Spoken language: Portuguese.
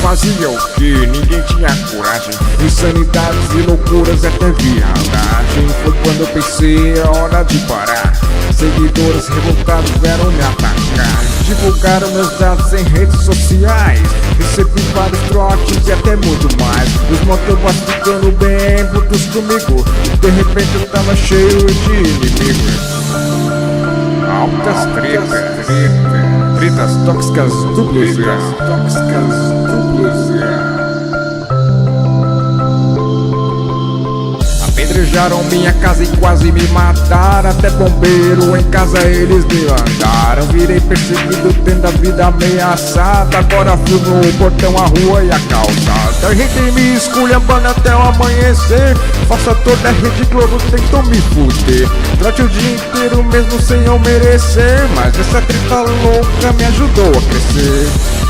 faziam o que ninguém tinha coragem. Insanidades e loucuras até viadagem. Foi quando eu pensei, é hora de parar. Seguidores revoltados vieram me atacar. Divulgaram meus dados em redes sociais. Recebi vários trotes e até muito mais. Os motoboys ficando bem putos comigo. De repente eu tava cheio de inimigos. Altas tretas, tretas tóxicas duplas, apedrejaram minha casa e quase me mataram. Até bombeiro em casa eles me mandaram. Virei perseguido, tendo a vida ameaçada. Agora filmo o portão, a rua e a calçada. A gente me esculhambando até o amanhecer. Faça toda a Rede Globo, tentou me fuder. Trote o dia inteiro mesmo sem eu merecer. Mas essa treta louca me ajudou a crescer.